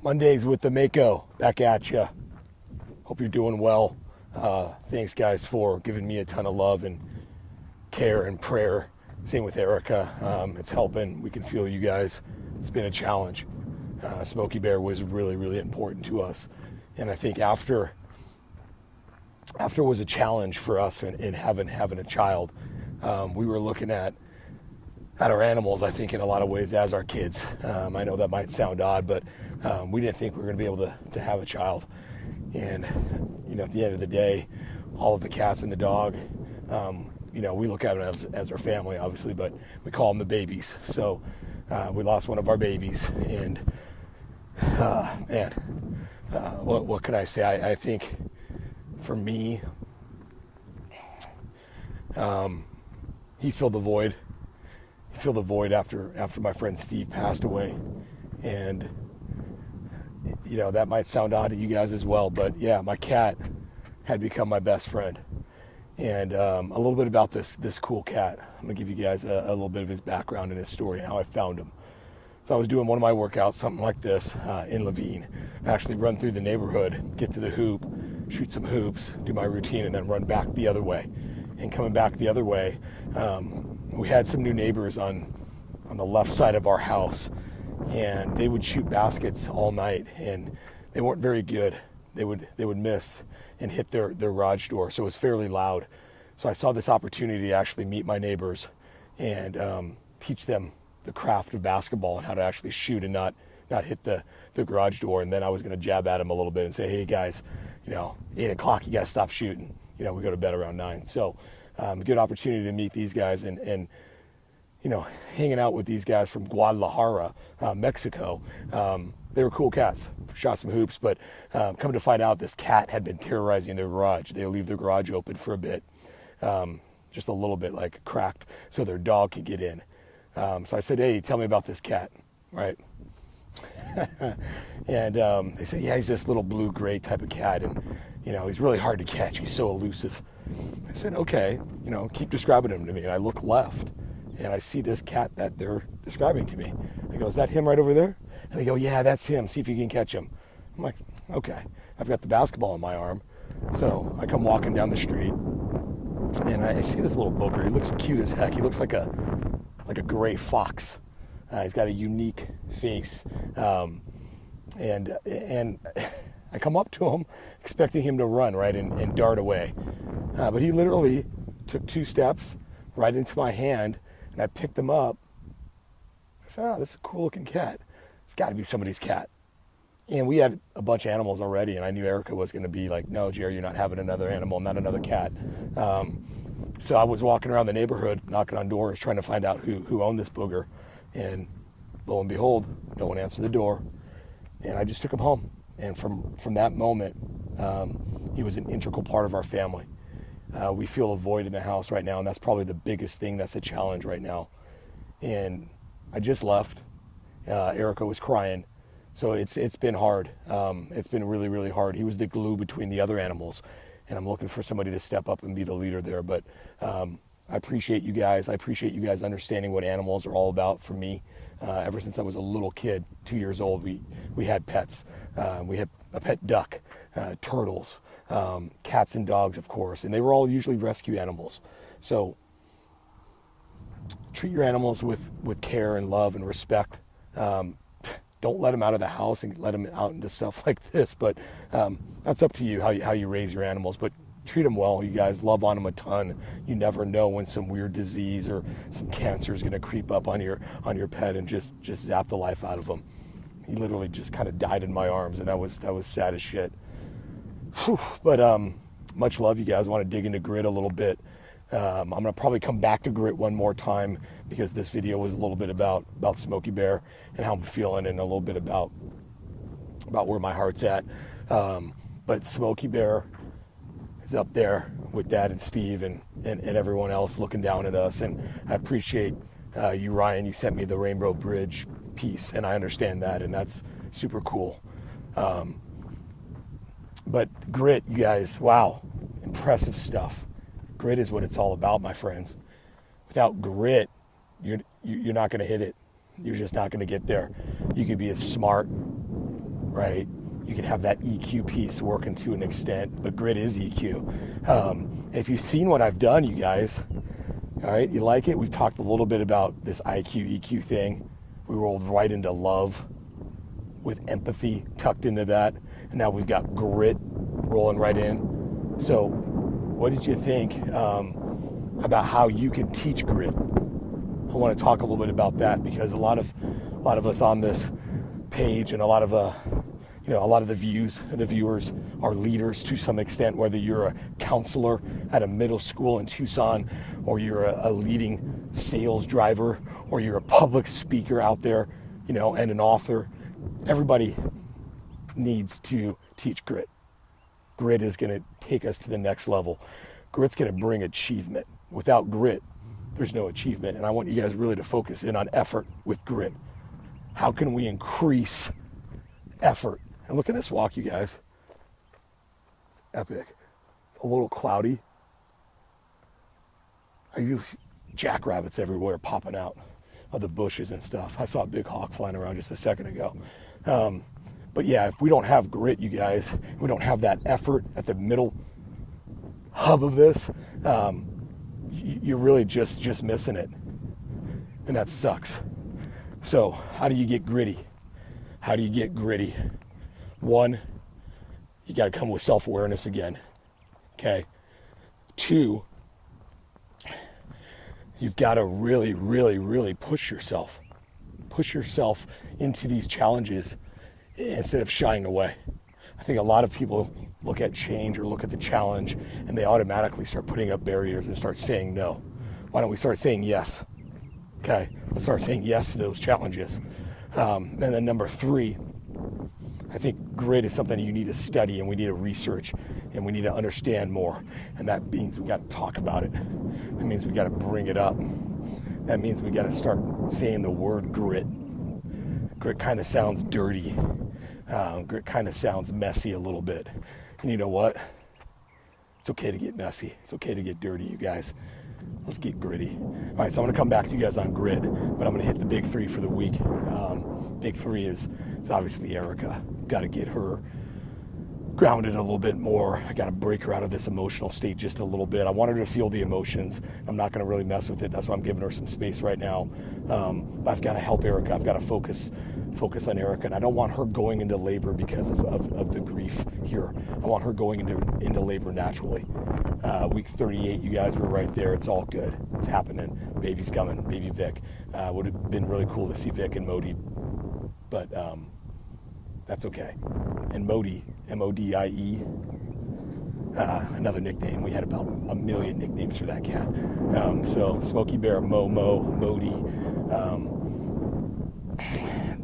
Mondays with the Mako, back at you. Hope you're doing well. Thanks, guys, for giving me a ton of love and care and prayer. Same with Erica. It's helping. We can feel you guys. It's been a challenge. Smokey Bear was really, really important to us. And I think after was a challenge for us in having a child, we were looking at our animals, I think, in a lot of ways as our kids. I know that might sound odd, but we didn't think we were going to be able to have a child. And, at the end of the day, all of the cats and the dog, we look at them as our family, obviously, but we call them the babies. So we lost one of our babies, and what could I say? I think for me, he filled the void. He filled the void after my friend Steve passed away, and that might sound odd to you guys as well, but yeah, my cat had become my best friend. And a little bit about this cool cat. I'm gonna give you guys a little bit of his background and his story and how I found him. So I was doing one of my workouts, something like this, in Levine. Actually run through the neighborhood, get to the hoop, shoot some hoops, do my routine, and then run back the other way. And coming back the other way, we had some new neighbors on the left side of our house, and they would shoot baskets all night, and they weren't very good. They would miss and hit their garage door, so it was fairly loud. So I saw this opportunity to actually meet my neighbors and teach them the craft of basketball and how to actually shoot and not hit the garage door. And then I was going to jab at them a little bit and say, hey guys, 8 o'clock, you got to stop shooting. We go to bed around 9. So a good opportunity to meet these guys and hanging out with these guys from Guadalajara, Mexico. They were cool cats. Shot some hoops, but coming to find out, this cat had been terrorizing their garage. They leave their garage open for a bit, just a little bit, like cracked, so their dog could get in. So I said, hey, tell me about this cat, right? And they said, yeah, he's this little blue-gray type of cat, and he's really hard to catch. He's so elusive. I said, okay, keep describing him to me. And I look left, and I see this cat that they're describing to me. I go, is that him right over there? And they go, yeah, that's him. See if you can catch him. I'm like, okay. I've got the basketball in my arm. So I come walking down the street, and I see this little booger. He looks cute as heck. He looks like a gray fox. He's got a unique face. And I come up to him, expecting him to run, right, and dart away. But he literally took 2 steps right into my hand, and I picked him up. I said, oh, this is a cool looking cat. It's got to be somebody's cat. And we had a bunch of animals already, and I knew Erica was going to be like, no, Jerry, you're not having another animal, not another cat. So I was walking around the neighborhood, knocking on doors, trying to find out who owned this booger. And lo and behold, no one answered the door. And I just took him home. And from that moment, he was an integral part of our family. We feel a void in the house right now, and that's probably the biggest thing that's a challenge right now. And I just left. Erica was crying. So it's been hard. It's been really, really hard. He was the glue between the other animals, and I'm looking for somebody to step up and be the leader there. But I appreciate you guys. I appreciate you guys understanding what animals are all about for me. Ever since I was a little kid, 2 years old, we had pets. We had a pet duck, turtles, cats and dogs, of course, and they were all usually rescue animals. So treat your animals with care and love and respect. Don't let them out of the house and let them out into stuff like this, but that's up to you how you raise your animals. But treat them well, you guys. Love on them a ton. You never know when some weird disease or some cancer is going to creep up on your pet and just zap the life out of them. He literally just kind of died in my arms, and that was sad as shit. Whew. But much love, you guys. I want to dig into grit a little bit. I'm going to probably come back to grit one more time because this video was a little bit about Smokey Bear and how I'm feeling, and a little bit about where my heart's at. But Smokey Bear is up there with Dad and Steve and everyone else looking down at us. And I appreciate you, Ryan. You sent me the Rainbow Bridge piece, and I understand that, and that's super cool. But grit, you guys, wow, impressive stuff. Grit is what it's all about, my friends. Without grit, you're not going to hit it. You're just not going to get there. You could be as smart right? You can have that EQ piece working to an extent, but grit is EQ. If you've seen what I've done, you guys, all right, you like it? We've talked a little bit about this IQ, EQ thing. We rolled right into love with empathy tucked into that. And now we've got grit rolling right in. So what did you think about how you can teach grit? I want to talk a little bit about that, because a lot of us on this page, and a lot of the viewers are leaders to some extent, whether you're a counselor at a middle school in Tucson, or you're a leading sales driver, or you're a public speaker out there, and an author. Everybody needs to teach grit. Grit is going to take us to the next level. Grit's going to bring achievement. Without grit, there's no achievement. And I want you guys really to focus in on effort with grit. How can we increase effort? And look at this walk, you guys. It's epic. A little cloudy. I use jackrabbits everywhere popping out of the bushes and stuff. I saw a big hawk flying around just a second ago. But yeah, if we don't have grit, you guys, we don't have that effort at the middle hub of this, you're really just missing it. And that sucks. So how do you get gritty? How do you get gritty? One, you got to come with self-awareness again. Okay. Two, you've got to really, really, really push yourself. Push yourself into these challenges instead of shying away. I think a lot of people look at change or look at the challenge and they automatically start putting up barriers and start saying no. Why don't we start saying yes? Okay, let's start saying yes to those challenges. And then number three, I think grit is something you need to study and we need to research and we need to understand more. And that means we got to talk about it. That means we got to bring it up. That means we got to start saying the word grit. Grit kind of sounds dirty. Grit kind of sounds messy a little bit. And you know what? It's okay to get messy. It's okay to get dirty, you guys. Let's get gritty. All right, so I'm going to come back to you guys on grit, but I'm going to hit the big three for the week. Big three is obviously Erica. Got to get her grounded a little bit more. I got to break her out of this emotional state just a little bit. I want her to feel the emotions. I'm not going to really mess with it. That's why I'm giving her some space right now. I've got to help Erica. I've got to focus on Erica, and I don't want her going into labor because of the grief here. I want her going into labor naturally. Week 38, you guys were right there. It's all good. It's happening. Baby's coming. Baby Vic. Would have been really cool to see Vic and Modi, but that's okay. And Modi, M-O-D-I-E, another nickname. We had about 1 million nicknames for that cat. So Smokey Bear, Modi.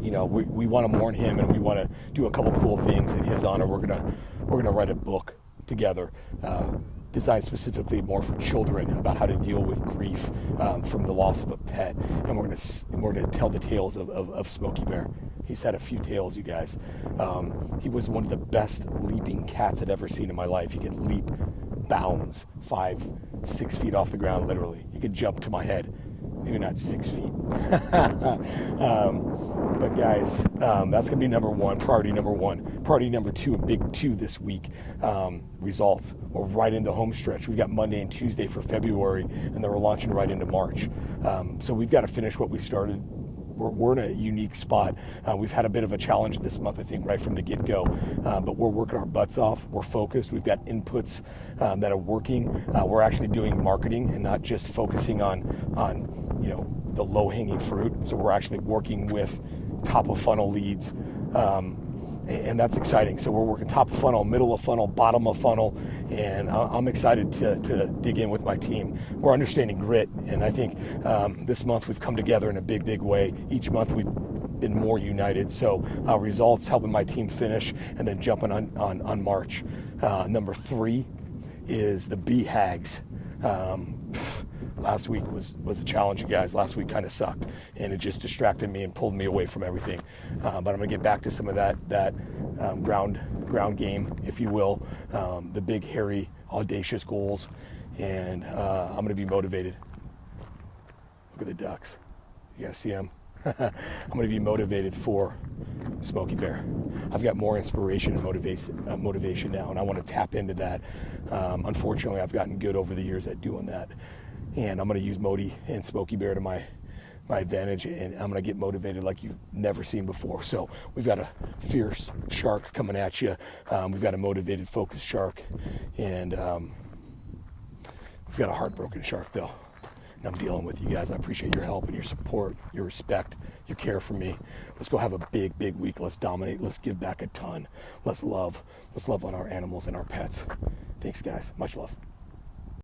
We want to mourn him, and we want to do a couple cool things in his honor. We're gonna write a book together, designed specifically more for children about how to deal with grief from the loss of a pet, and we're gonna tell the tales of Smokey Bear. He's had a few tales, you guys. He was one of the best leaping cats I'd ever seen in my life. He could leap bounds 5-6 feet off the ground, literally. He could jump to my head. Maybe not 6 feet. But guys, that's going to be priority number one. Priority number two, and big two this week, results. We're right in the home stretch. We've got Monday and Tuesday for February, and then we're launching right into March. So we've got to finish what we started. We're in a unique spot. We've had a bit of a challenge this month, I think, right from the get-go. But we're working our butts off. We're focused. We've got inputs that are working. We're actually doing marketing and not just focusing on the low-hanging fruit. So we're actually working with top-of-funnel leads. And that's exciting. So we're working top of funnel, middle of funnel, bottom of funnel, and I'm excited to dig in with my team. We're understanding grit, and I think this month we've come together in a big, big way. Each month we've been more united. So results, helping my team finish, and then jumping on March. Number three is the BHAGs. Last week was a challenge, you guys. Last week kind of sucked, and it just distracted me and pulled me away from everything. But I'm going to get back to some of that ground game, if you will, the big, hairy, audacious goals, and I'm going to be motivated. Look at the ducks. You guys see them? I'm going to be motivated for Smokey Bear. I've got more inspiration and motivation now, and I want to tap into that. Unfortunately, I've gotten good over the years at doing that, and I'm going to use Modi and Smokey Bear to my advantage, and I'm going to get motivated like you've never seen before. So we've got a fierce shark coming at you. We've got a motivated, focused shark, and we've got a heartbroken shark, though. And I'm dealing with you guys. I appreciate your help and your support, your respect, your care for me. Let's go have a big, big week. Let's dominate. Let's give back a ton. Let's love. Let's love on our animals and our pets. Thanks, guys. Much love.